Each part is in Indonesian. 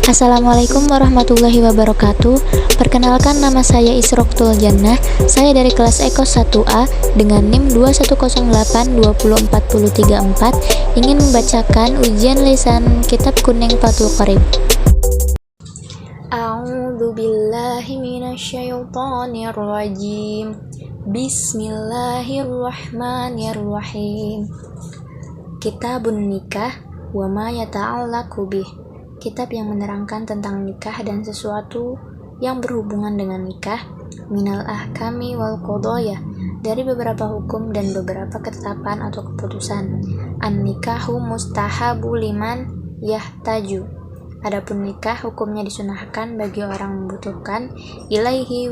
Assalamualaikum warahmatullahi wabarakatuh. Perkenalkan, nama saya Isroktul Jannah. Saya dari kelas Eko 1A dengan NIM 2108204034 ingin membacakan ujian lisan Kitab Kuning Fathul Qorib. A'udzu billahi minasyaitonir rajim. Bismillahirrahmanirrahim. Kitabun nikah wa ma yata'allaqu bih. Kitab yang menerangkan tentang nikah dan sesuatu yang berhubungan dengan nikah, minal ahkami wal qadaya, dari beberapa hukum dan beberapa ketetapan atau keputusan. An-nikahu mustahabu liman yahtaju. Adapun nikah hukumnya disunahkan bagi orang membutuhkan, ilaihi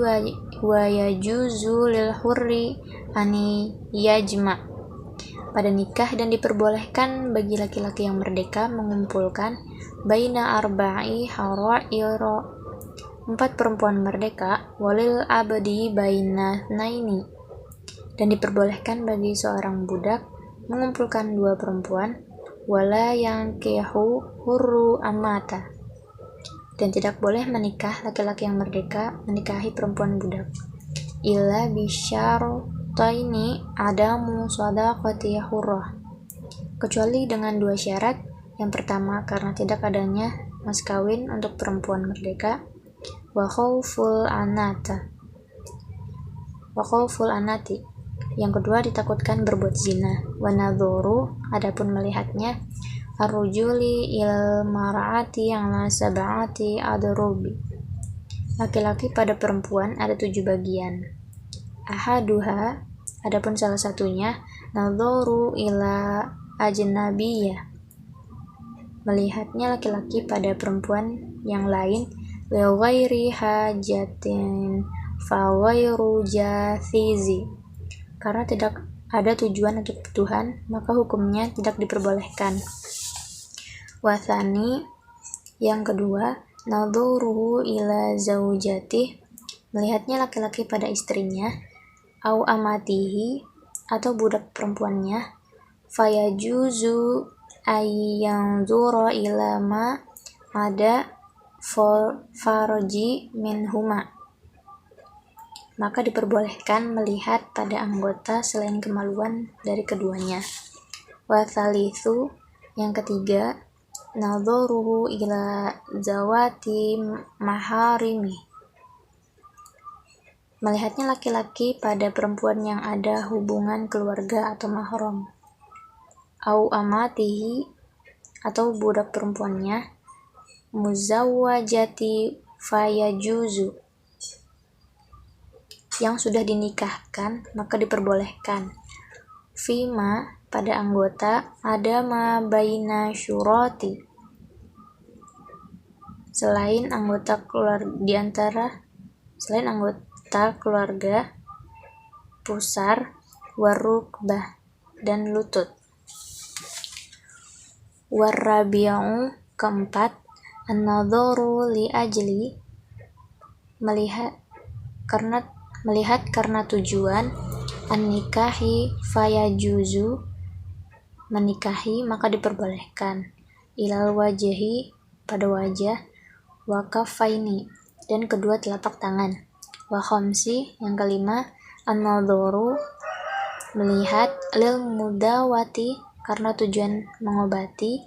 wa yajuzu lil hurri ani yajma. Pada nikah dan diperbolehkan bagi laki-laki yang merdeka mengumpulkan baina arba'i haraira, 4 perempuan merdeka, walil abdi baina naini, dan diperbolehkan bagi seorang budak mengumpulkan 2 perempuan, wala yang kehu hurru amata, dan tidak boleh menikah laki-laki yang merdeka menikahi perempuan budak, illa bisyartaini adamu sadaqati hurrah, kecuali dengan 2 syarat. Yang pertama, karena tidak adanya mas kawin untuk perempuan merdeka, wa khauful anati. Yang kedua, ditakutkan berbuat zina. Wa nadhuru, adapun melihatnya, ar-rujuli ilal mar'ati yang la sab'ati adrubi. Laki-laki pada perempuan ada 7 bagian. Ahaduha, adapun salah satunya, nadhuru ila ajnabiyah, melihatnya laki-laki pada perempuan yang lain, li ghairi hajatin fa ghairu jathizi, karena tidak ada tujuan atau kebutuhan, maka hukumnya tidak diperbolehkan. Wathani, yang kedua, nadhuruhu ila zaujati, melihatnya laki-laki pada istrinya, au amatihi, atau budak perempuannya, fayajuzu ayyanzura ila ma ada farji minhuma, maka diperbolehkan melihat pada anggota selain kemaluan dari keduanya. Wa thalithu, yang ketiga, nadhuruhu ila zawati maharimi, melihatnya laki-laki pada perempuan yang ada hubungan keluarga atau mahram, au amatihi, atau budak perempuannya, muzawwajati fayajuzu, yang sudah dinikahkan maka diperbolehkan. Fima, pada anggota, ada ma baina syurati, selain anggota keluarga, pusar, warukbah, dan lutut. Warabi'u, keempat, an-nadharu li ajli, melihat karena tujuan, an-nikahi fayajuzu, menikahi maka diperbolehkan, ilal wajhi, pada wajah, wa kaffaini, dan kedua telapak tangan. Wa khamsi, yang kelima, an-nadharu, melihat, lil mudawati, karena tujuan mengobati,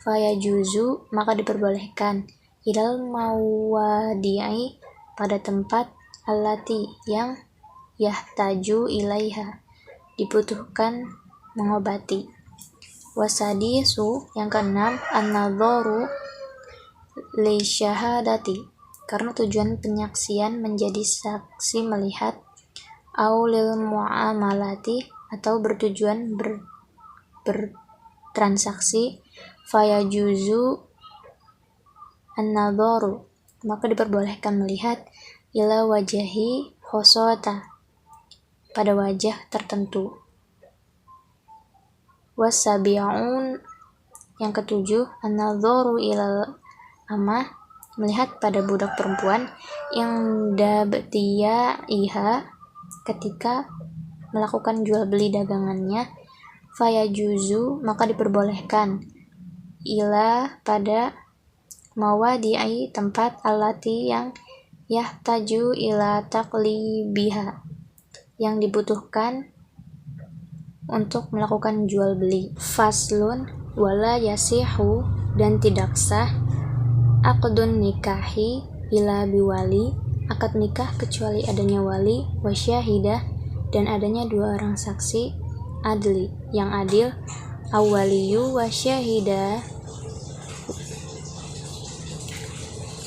fayajuzu, maka diperbolehkan, ilal mawadi'i, pada tempat, allati, yang yahtaju ilaiha, dibutuhkan mengobati. Wasadisu, yang keenam, an-nadharu li syahadati, karena tujuan penyaksian menjadi saksi melihat, au lil muamalati, atau bertujuan bertransaksi, fayajuzu an-nadharu, maka diperbolehkan melihat, ila wajahi khosota, pada wajah tertentu. Wasabi'un, yang ketujuh, an-nadharu ilal amah, melihat pada budak perempuan, yang dabtiyaiha, ketika melakukan jual beli dagangannya, fayajuzu, maka diperbolehkan, ila, pada mawadi'i tempat allati yang yahtaju ila taqlibiha yang dibutuhkan untuk melakukan jual beli. Faslun wala yasihu dan tidak sah aqdun nikahi ila biwali akad nikah kecuali adanya wali wasyahidah dan adanya 2 orang saksi adli yang adil awwaliyu wasyahidah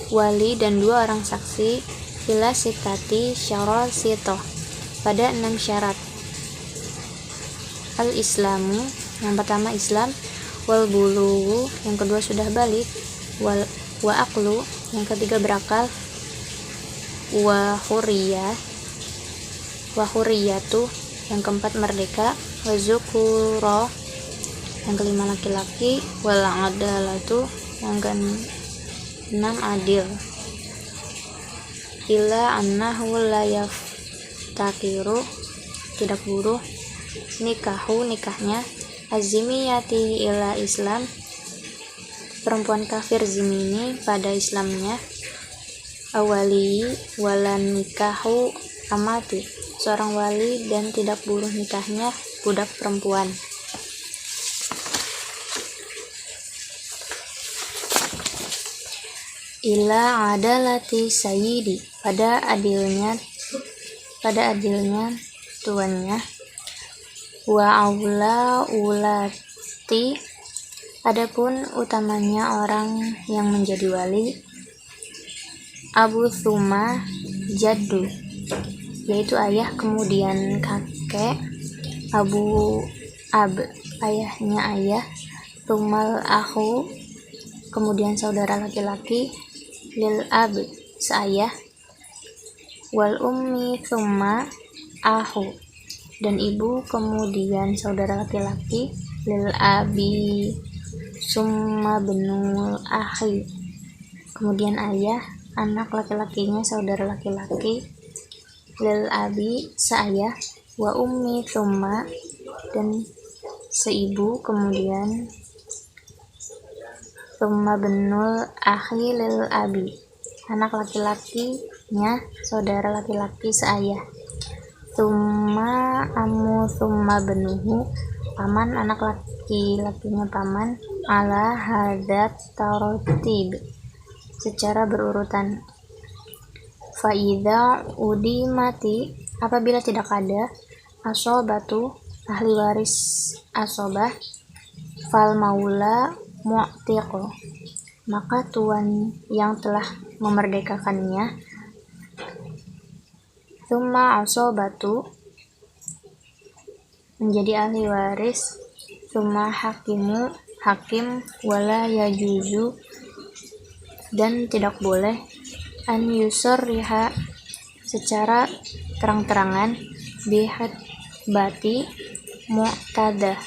wali dan 2 orang saksi ila sitati syarasitoh pada 6 syarat. Al-Islamu yang pertama Islam, wal bulughu yang kedua sudah balik, wa aqlu yang ketiga berakal, wa hurriyatu yang keempat merdeka, wa zukura yang kelima laki-laki, wal adalatu yang keenam adil. Ila annahu la yaftakiru tidak buruh nikahnya azimiyati ila Islam perempuan kafir zimini pada Islamnya awali walan nikahu amati seorang wali dan tidak buruh nikahnya budak perempuan. Ila adalati sayyidi pada adilnya tuannya, wa aula ulati adapun utamanya orang yang menjadi wali, abu thumma jaddu yaitu ayah kemudian kakek, abu ab ayahnya ayah, tumal akhu kemudian saudara laki-laki, lil ab seayah, wal ummi thumma ahu dan ibu kemudian saudara laki-laki, lil abi summa benul akhi kemudian ayah anak laki-lakinya saudara laki-laki, lil abi seayah, wa ummi thumma dan seibu kemudian thumma benul akhi lil abi anak laki-lakinya saudara laki-laki seayah, thumma amu thumma benuhu paman anak laki-lakinya paman, ala hadat tartib secara berurutan. Faida udimati apabila tidak ada asobatu ahli waris asobah, fal maula mu'tiqo maka tuan yang telah memerdekakannya, thumma asobatu menjadi ahli waris, thumma hakim wala yajuzu dan tidak boleh an yusorriha secara terang-terangan bihat bati mu'tadah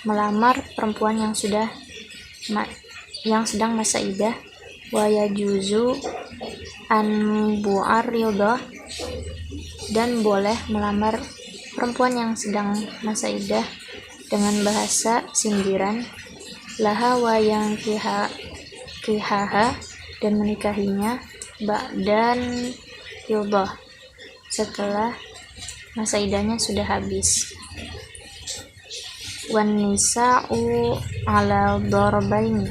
melamar perempuan yang sedang masa idah, wa yajuzu an bu'aridah dan boleh melamar perempuan yang sedang masa idah dengan bahasa sindiran, laha wa yang kihaha dan menikahinya ba'dan yudah setelah masa idahnya sudah habis. Wan nisa'u ala darbaini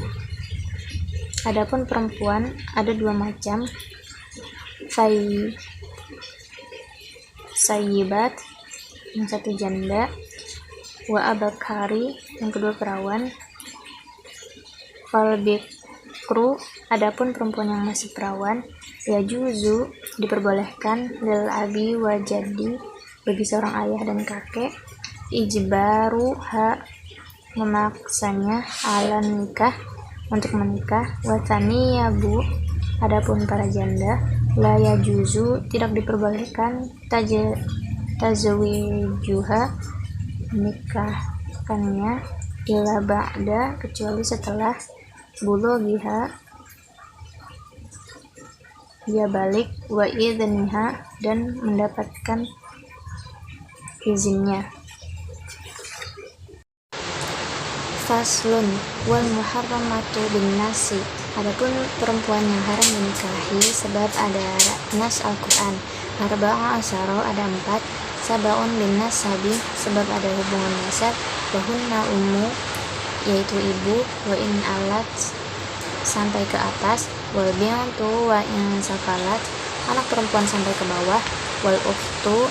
adapun perempuan ada 2 macam, sayyibat yang satu janda, wa abakari yang kedua perawan, fal bikru adapun perempuan yang masih perawan, yajuzu diperbolehkan lil abi wa jaddi bagi seorang ayah dan kakek, ijbaruha memaksanya ala nikah untuk menikah, wa thaniyabu adapun para janda, la yajuzu tidak diperbolehkan tazwijuha menikahkannya, illa ba'da kecuali setelah bulughiha dia balik, wa idniha dan mendapatkan izinnya. Faslun wal muharramatu bin nasi Adapun perempuan yang haram dinikahi sebab ada nas Al-Quran, arba'ah asyara ada 4, sabaun bin nasabi sebab ada hubungan nasab, wahunna ummu yaitu ibu, wa in alat sampai ke atas, wal bintu wa in safalat anak perempuan sampai ke bawah, wal ukhtu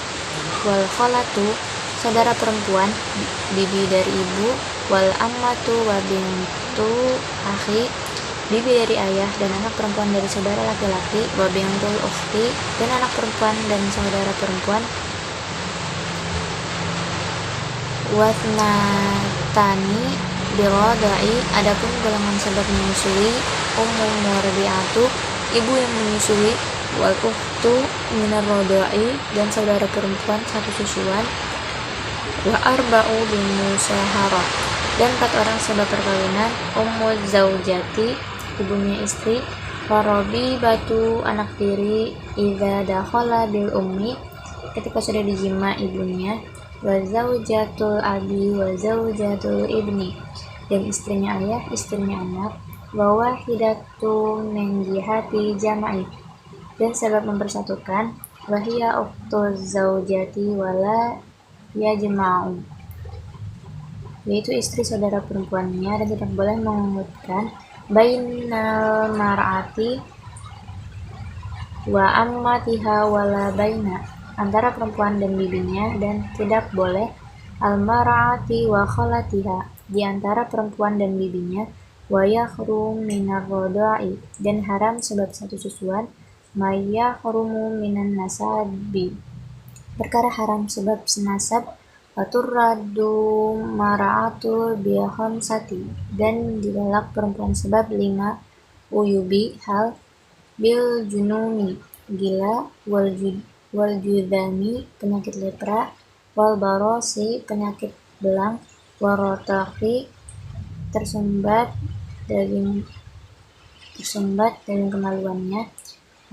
wal khalatu saudara perempuan bibi dari ibu, wal ammatu wa bintu akhi bibi dari ayah dan anak perempuan dari saudara laki-laki, wa bintul ukhti dan anak perempuan dan saudara perempuan, watnatani biradai adapun golongan sebab menyusui, ummu murdiatu ibu yang menyusui, wal ukhtu minar radai dan saudara perempuan satu susuan, wa arba'u bin musaharah dan 4 orang sebab perkawinan, ummu zaujati ibunya istri, warabi batu anak tiri, idza dakhala bil ummi ketika sudah dijima ibunya, wa zaujatul abi wa zaujatul ibni dan istrinya ayah istrinya anak, wa wahidatu min jihati jama'i dan sebab mempersatukan, wa hiya ukhtu zaujati wala yajma'u yaitu istri saudara perempuannya dan tidak boleh mengungutkan, bainal mar'ati wa ammatiha wala baina antara perempuan dan bibinya dan tidak boleh al mar'ati wa khalatiha di antara perempuan dan bibinya, wa yahrum minar rodai dan haram sebab satu susuan, ma yahrumu minan nasabi perkara haram sebab senasab, faturradu mar'atu bi khamsati dan ditolak perempuan sebab 5 uyubi hal, bil jununi gila, wal judami penyakit lepra, wal barosi penyakit belang, warotaki tersumbat daging kemaluannya,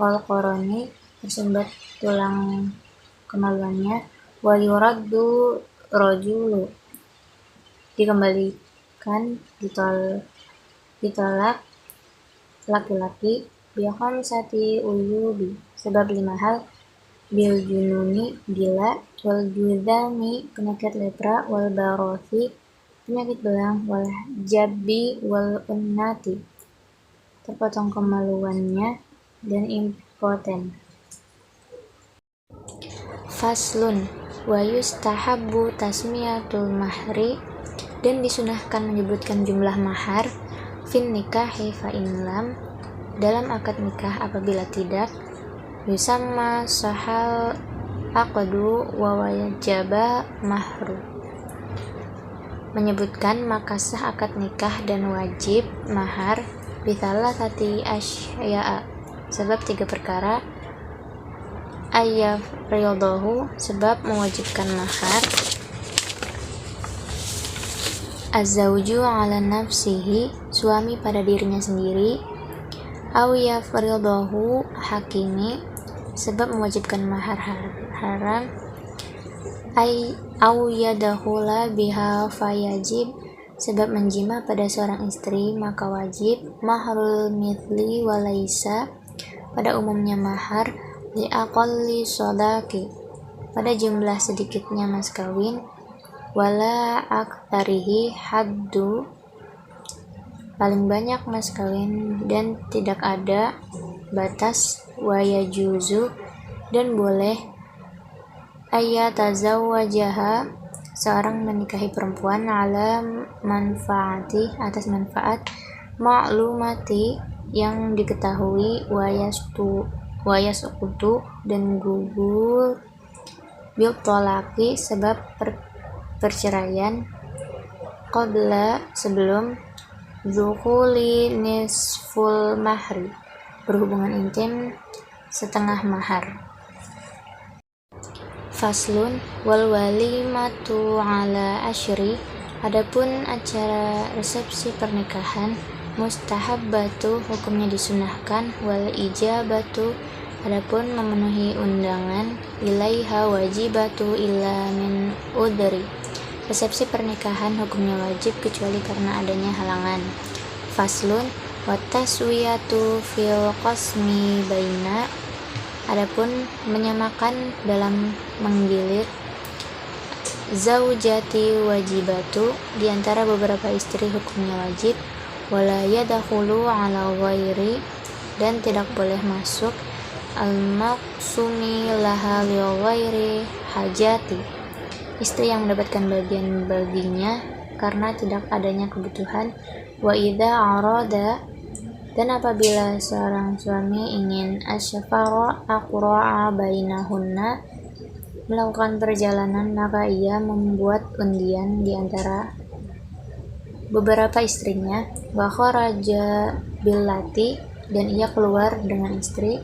wal koroni tersumbat tulang kemaluannya, wa yuraddu rajulu dikembalikan ditolak laki-laki, bi khamsati uyubi sebab 5 hal, bil jununi gila, wal judami penyakit lepra, wal barothi penyakit belang, wal jabbi wal unnati terpotong kemaluannya dan impoten. Faslun wa yustahabbu tasmiyatul mahri dan disunahkan menyebutkan jumlah mahar, fin nikahi fa in lam dalam akad nikah apabila tidak, yusamma sahal aqdu wa wajaba mahru menyebutkan maka sah akad nikah dan wajib mahar, bithalatati asya'a sebab 3 perkara, ayyafridahu sebab mewajibkan mahar, az-zawju ala nafsihi suami pada dirinya sendiri, aw yafridahu hakimi sebab mewajibkan mahar haram, aw yadkhula biha fayajib sebab menjima pada seorang istri maka wajib, mahrul mithli walaisa pada umumnya mahar, li aqalli sodaki pada jumlah sedikitnya mas kawin, wala aktsarihi haddu paling banyak mas kawin dan tidak ada batas, wa yajuzu dan boleh, ayatazawwajaha seorang menikahi perempuan, ala manfaati atas manfaat, ma'lumati yang diketahui, wayasukutu dan gugur, bil tolaki sebab perceraian, qabla sebelum, zuhuli nisful mahri berhubungan intim setengah mahar. Faslun wal walimatu ala asyri adapun acara resepsi pernikahan, mustahabbatu hukumnya disunahkan, wal ijabatu adapun memenuhi undangan, ilaiha wajibatu illa min udri resepsi pernikahan hukumnya wajib kecuali karena adanya halangan. Faslun Wa taswiyatu fil qasmi baina, adapun menyamakan dalam menggilir. Zaujati wajibatu, di antara beberapa istri hukumnya wajib. Wala yadkhulu ala ghairi, dan tidak boleh masuk al-maqsumi laha li ghairi hajati, istri yang mendapatkan bagian baginya karena tidak adanya kebutuhan. Wa idza arada, dan apabila seorang suami ingin asyafara aqra'a bainahunna, melakukan perjalanan, maka ia membuat undian di antara beberapa istrinya. Wa kharaja billati, dan ia keluar dengan istri.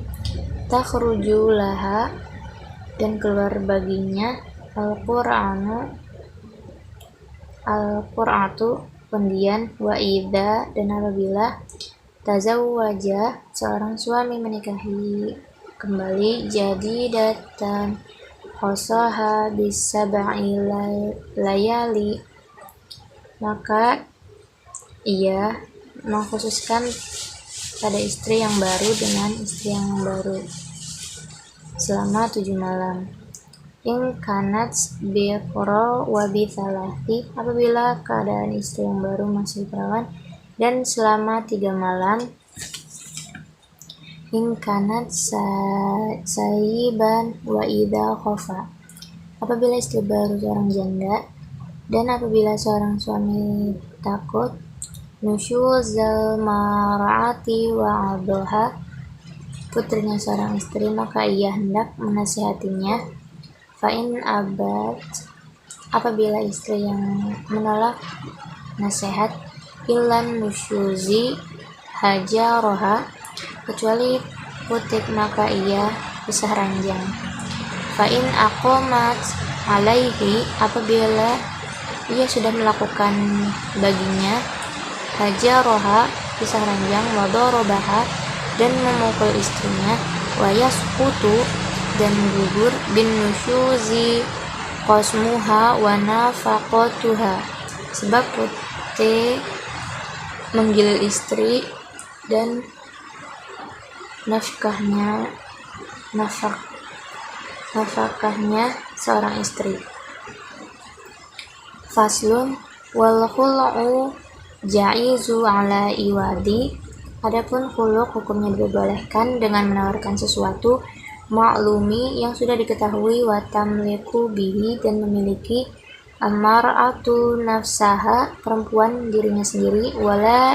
Takhruju laha, dan keluar baginya. Al-qur'atu, undian. Wa idza, dan apabila tazawwaja, seorang suami menikahi kembali, jadidatan khosaha bisab'i layali, maka ia mengkhususkan pada istri yang baru dengan istri yang baru selama 7 malam. In kanat biqra wa bi thalathi, apabila keadaan istri yang baru masih perawan dan selama 3 malam. In kanat sayiban wa idza khafa, apabila istri baru seorang janda dan apabila seorang suami takut. Nusyuzal mar'ati wa adha, putrinya seorang istri, maka ia hendak menasihatinya. Fa in abad, apabila istri yang menolak nasihat. Ilan nusyuzi hajaroha, kecuali putik, maka ia pisah ranjang. Fa in aqamat alaihi, apabila ia sudah melakukan baginya. Hajaroha, pisah ranjang. Wa darabaha, dan memukul istrinya. Wa yasqutu, dan gugur. Bin nusyuzi qasmuha wa nafaqatuha, sebab putik menggilir istri dan nafkahnya seorang istri. Faslun. Wal khul'u ja'izu ala iwadi, adapun khulu' hukumnya dibolehkan dengan menawarkan sesuatu maklumi yang sudah diketahui. Wa tamliku bihi, dan memiliki. Al-mar'atu nafsaha, perempuan dirinya sendiri. Wala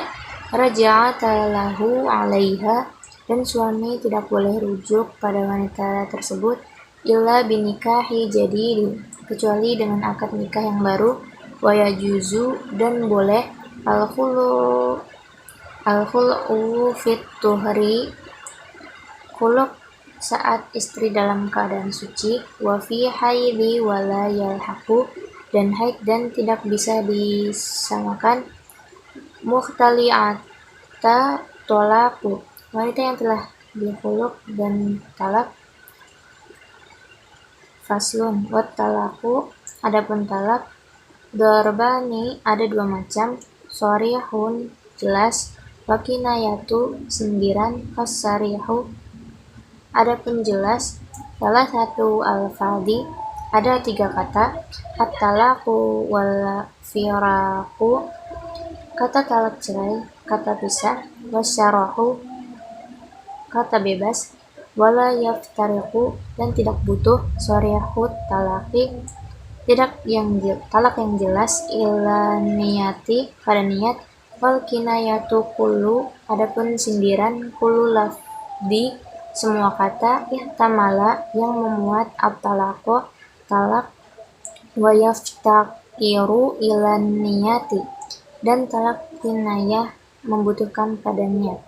raja'ata lahu 'alaiha, dan suami tidak boleh rujuk pada wanita tersebut. Illa binikahi jadid, kecuali dengan akad nikah yang baru. Wa yajuzu, dan boleh. Al-khul'u fit tuhri, khulu' saat istri dalam keadaan suci. Wa fi haidhi wala yalhaqu, dan haid dan tidak bisa disamakan. Mukhtali'ata tolaku, wanita yang telah dikhuluk dan talak. Faslun. Wat talaku, adapun talak. Darbani, ada 2 macam. Sharihun, jelas. Wa kinayatu, sindiran. Fasarihu, adapun jelas. Salah satu al-fadhi, ada 3 kata. At-talaku wal firaku, kata talak cerai, kata pisah. Wasyarahu, kata bebas. Wala yaftariqu, dan tidak butuh. Sharihut talaki, talak yang jelas. Ila niyati, pada niat. Wal kinayatu kullu, adapun sindiran. Kullu lafdi, semua kata. Ihtamala, yang memuat. At-talaku, talak. Wa yaftaqiru ila niyati, dan talak kinayah membutuhkan pada niat.